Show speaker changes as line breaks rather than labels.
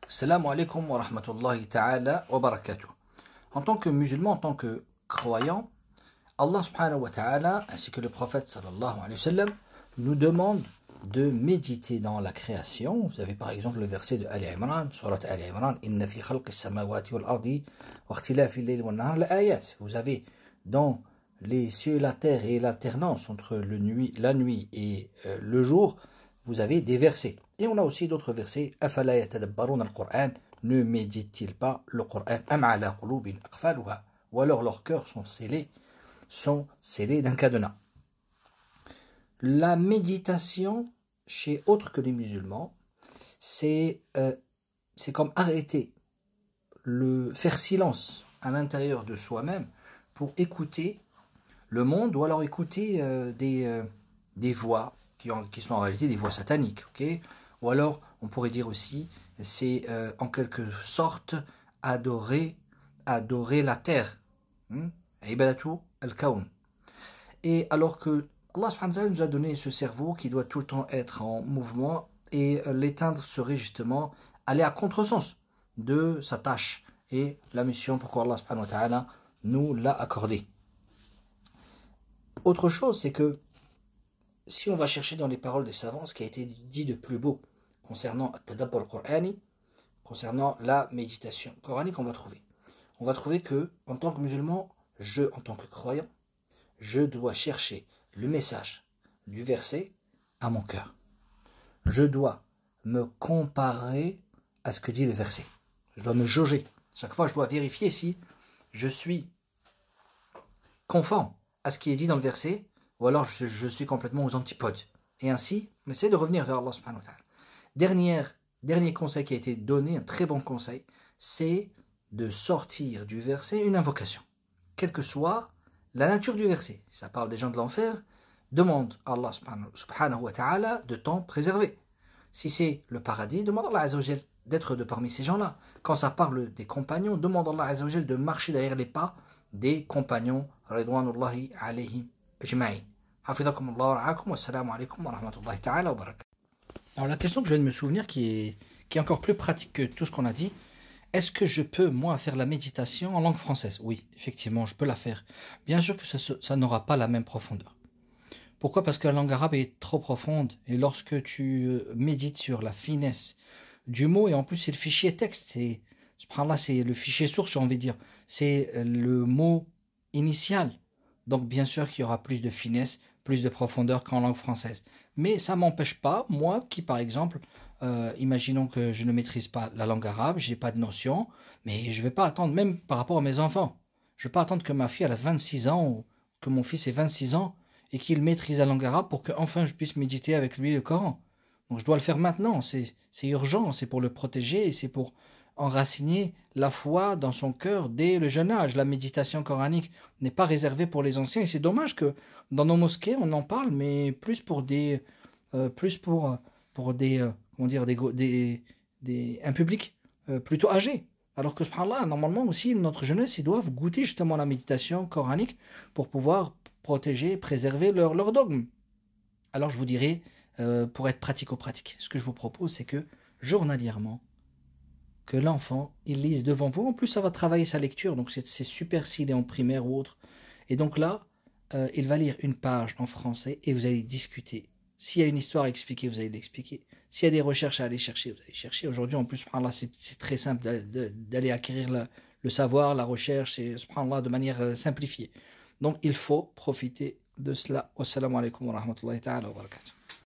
Assalamu alaikum wa rahmatullahi ta'ala wa barakatuh. En tant que musulman, en tant que croyant, Allah subhanahu wa ta'ala, ainsi que le prophète sallallahu alayhi wa sallam, nous demande de méditer dans la création. Vous avez par exemple le verset de Ali Imran, surat Ali Imran, Inna fi khalqis samawati wal ardi wa ikhtilafi al-layli wan nahar la ayat. Vous avez dans les cieux et la terre et l'alternance entre la nuit et le jour, vous avez des versets. Et on a aussi d'autres versets. Afala yatadabbarun al-Qur'an, ne méditent-ils pas le Qur'an? Am ala qulubin aqfaluha, ou alors leurs cœurs sont scellés d'un cadenas. La méditation chez autres que les musulmans, c'est comme arrêter, faire silence à l'intérieur de soi-même pour écouter le monde, ou alors écouter des voix qui sont en réalité des voix sataniques, ok? Ou alors on pourrait dire aussi c'est en quelque sorte adorer la terre, ibadatu al-kawn. Et alors que Allah subhanahu wa ta'ala nous a donné ce cerveau qui doit tout le temps être en mouvement, et l'éteindre serait justement aller à contresens de sa tâche et la mission pourquoi Allah subhanahu wa ta'ala nous l'a accordé. Autre chose, c'est que si on va chercher dans les paroles des savants ce qui a été dit de plus beau concernant concernant la méditation coranique, on va trouver que en tant que musulman, en tant que croyant, je dois chercher le message du verset à mon cœur. Je dois me comparer à ce que dit le verset. Je dois me jauger. Chaque fois, je dois vérifier si je suis conforme à ce qui est dit dans le verset, ou alors je suis complètement aux antipodes. Et ainsi, on essaie de revenir vers Allah subhanahu wa ta'ala. Dernier conseil qui a été donné, un très bon conseil, c'est de sortir du verset une invocation. Quelle que soit la nature du verset. Si ça parle des gens de l'enfer, demande à Allah subhanahu wa ta'ala de t'en préserver. Si c'est le paradis, demande à Allah azza wa jal d'être de parmi ces gens-là. Quand ça parle des compagnons, demande à Allah azza wa jal de marcher derrière les pas des compagnons ridwanullahi alayhim ajma'in. Hafizakum Allah wa ra'akum wa assalamu alaykum wa rahmatullahi ta'ala wa barakatuh. Alors la question que je viens de me souvenir qui est encore plus pratique que tout ce qu'on a dit, est-ce que je peux moi faire la méditation en langue française? Oui, effectivement, je peux la faire. Bien sûr que ça n'aura pas la même profondeur. Pourquoi? Parce que la langue arabe est trop profonde, et lorsque tu médites sur la finesse du mot, et en plus c'est le fichier texte, c'est le fichier source, j'ai envie de dire, c'est le mot initial. Donc bien sûr qu'il y aura plus de finesse, plus de profondeur qu'en langue française. Mais ça ne m'empêche pas, moi qui par exemple, imaginons que je ne maîtrise pas la langue arabe, je n'ai pas de notion, mais je ne vais pas attendre, même par rapport à mes enfants, je ne vais pas attendre que ma fille elle a 26 ans, ou que mon fils ait 26 ans, et qu'il maîtrise la langue arabe pour qu'enfin je puisse méditer avec lui le Coran. Donc je dois le faire maintenant, c'est urgent, c'est pour le protéger, et c'est pour enraciner la foi dans son cœur dès le jeune âge. La méditation coranique n'est pas réservée pour les anciens, et c'est dommage que dans nos mosquées on en parle, mais plus pour des comment dire, un public plutôt âgé. Alors que subhanallah, normalement aussi notre jeunesse, ils doivent goûter justement la méditation coranique pour pouvoir protéger, préserver leur dogme. Alors je vous dirais, pour être pratico-pratique, ce que je vous propose, c'est que journalièrement, que l'enfant, il lise devant vous. En plus, ça va travailler sa lecture, donc c'est super s'il est en primaire ou autre. Et donc là, il va lire une page en français et vous allez discuter. S'il y a une histoire à expliquer, vous allez l'expliquer. S'il y a des recherches à aller chercher, vous allez chercher. Aujourd'hui, en plus, subhanallah, c'est très simple d'aller acquérir le savoir, la recherche, et subhanallah, de manière simplifiée. Donc, il faut profiter de cela. Wassalamu alaikum wa rahmatullahi ta'ala wa barakatuh.